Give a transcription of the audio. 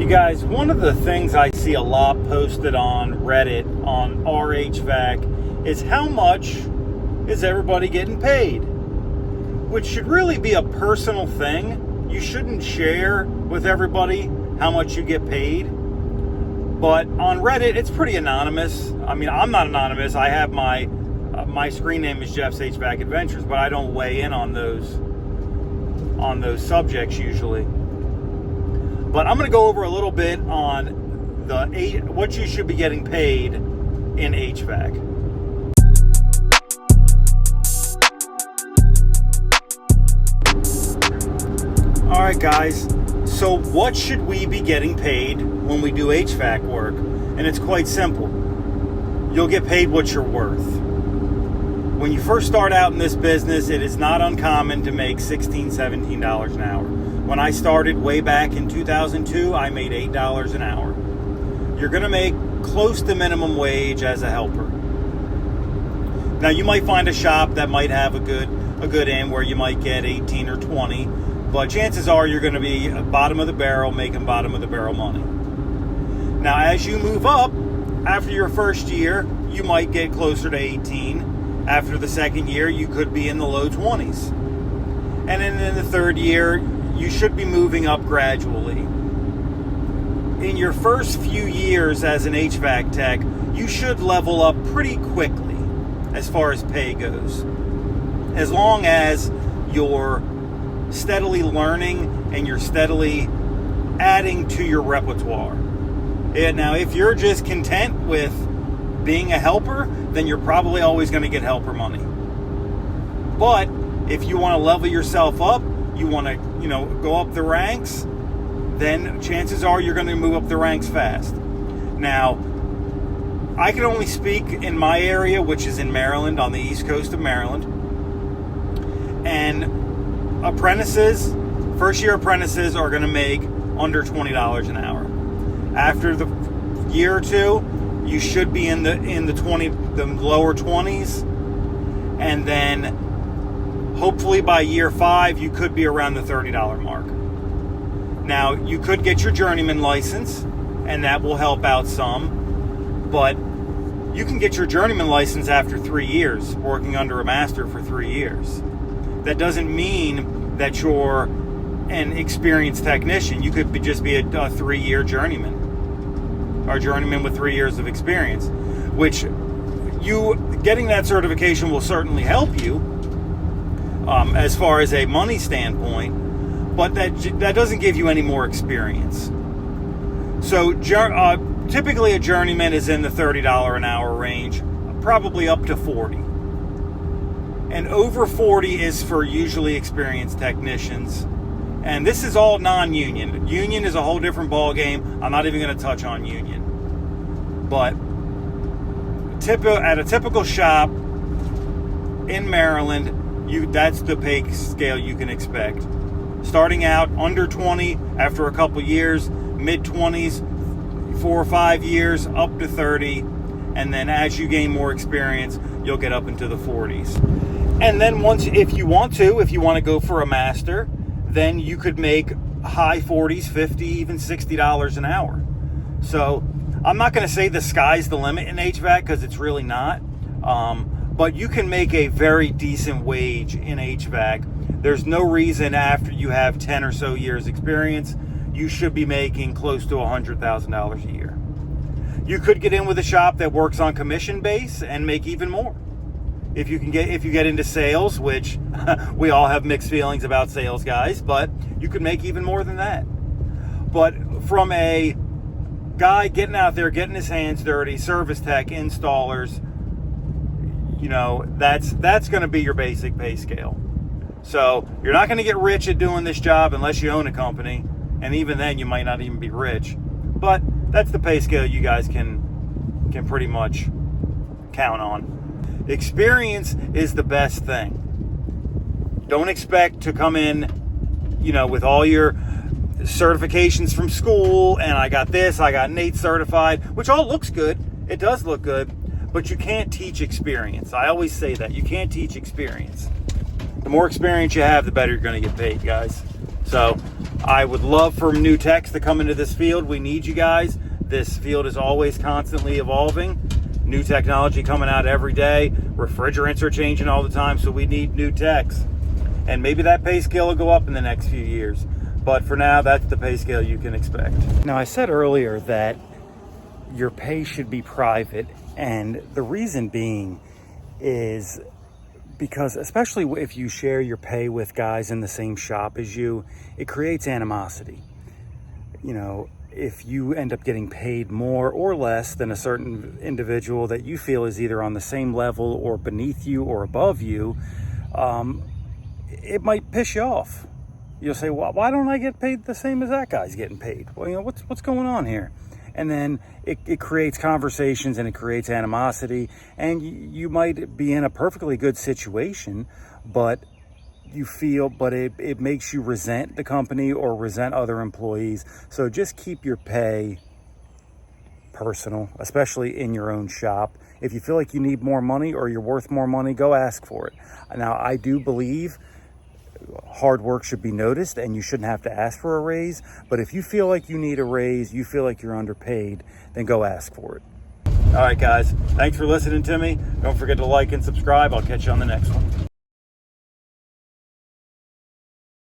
guys, one of the things I see a lot posted on Reddit on our HVAC is how much is everybody getting paid? Which should really be a personal thing. You shouldn't share with everybody how much you get paid. But on Reddit, it's pretty anonymous. I mean, I'm not anonymous. I have my screen name is JeffsHVACAdventures, but I don't weigh in on those subjects usually. But I'm going to go over a little bit on what you should be getting paid in HVAC. All right, guys. So what should we be getting paid when we do HVAC work? And it's quite simple. You'll get paid what you're worth. When you first start out in this business, it is not uncommon to make $16, $17 an hour. When I started way back in 2002, I made $8 an hour. You're going to make close to minimum wage as a helper. Now, you might find a shop that might have a good end where you might get 18 or 20, but chances are you're going to be bottom of the barrel, making bottom of the barrel money. Now, as you move up, after your first year, you might get closer to 18. After the second year, you could be in the low 20s. And then in the third year, you should be moving up gradually. In your first few years as an HVAC tech, you should level up pretty quickly as far as pay goes. As long as you're steadily learning and you're steadily adding to your repertoire. Now, if you're just content with being a helper, then you're probably always going to get helper money. But if you want to level yourself up, you want to, go up the ranks, then chances are you're going to move up the ranks fast. Now, I can only speak in my area, which is in Maryland, on the east coast of Maryland. And first year apprentices are going to make under $20 an hour. After the year or two, you should be in the lower 20s, and then hopefully by year 5 you could be around the $30 mark. Now, you could get your journeyman license, and that will help out some, but you can get your journeyman license after 3 years, working under a master for 3 years. That doesn't mean that you're an experienced technician. You could just be a 3-year journeyman, or journeyman with 3 years of experience, which getting that certification will certainly help you as far as a money standpoint, but that doesn't give you any more experience. So typically a journeyman is in the $30 an hour range, probably up to 40. And over 40 is for usually experienced technicians. And this is all non-union. Union is a whole different ballgame. I'm not even going to touch on union. But at a typical shop in Maryland, that's the pay scale you can expect. Starting out under 20 after a couple years, mid-20s, 4 or 5 years, up to 30. And then as you gain more experience, you'll get up into the 40s. And then if you want to go for a master, then you could make high 40s, 50, even $60 an hour. So I'm not going to say the sky's the limit in HVAC, because it's really not. But you can make a very decent wage in HVAC. There's no reason after you have 10 or so years experience, you should be making close to $100,000 a year. You could get in with a shop that works on commission base and make even more. If you get into sales, which we all have mixed feelings about sales guys, but you could make even more than that. But from a guy getting out there, getting his hands dirty, service tech, installers, that's going to be your basic pay scale. So you're not going to get rich at doing this job unless you own a company, and even then you might not even be rich. But that's the pay scale you guys can pretty much count on. Experience is the best thing. Don't expect to come in, with all your certifications from school, and I got this, I got NATE certified, which all looks good. It does look good, but you can't teach experience. I always say that. You can't teach experience. The more experience you have, the better you're going to get paid, guys. So I would love for new techs to come into this field. We need you guys. This field is always constantly evolving. New technology coming out every day. Refrigerants are changing all the time, so we need new techs. And maybe that pay scale will go up in the next few years. But for now, that's the pay scale you can expect. Now, I said earlier that your pay should be private, and the reason being is because, especially if you share your pay with guys in the same shop as you, it creates animosity. You know, if you end up getting paid more or less than a certain individual that you feel is either on the same level or beneath you or above you, it might piss you off. You'll say, well, why don't I get paid the same as that guy's getting paid? Well, you know, what's going on here? And then it creates conversations and it creates animosity, and you might be in a perfectly good situation, but it makes you resent the company or resent other employees. So just keep your pay personal, especially in your own shop. If you feel like you need more money or you're worth more money, go ask for it. Now, I do believe hard work should be noticed and you shouldn't have to ask for a raise. But if you feel like you need a raise, you feel like you're underpaid, then go ask for it. All right, guys, thanks for listening to me. Don't forget to like and subscribe. I'll catch you on the next one.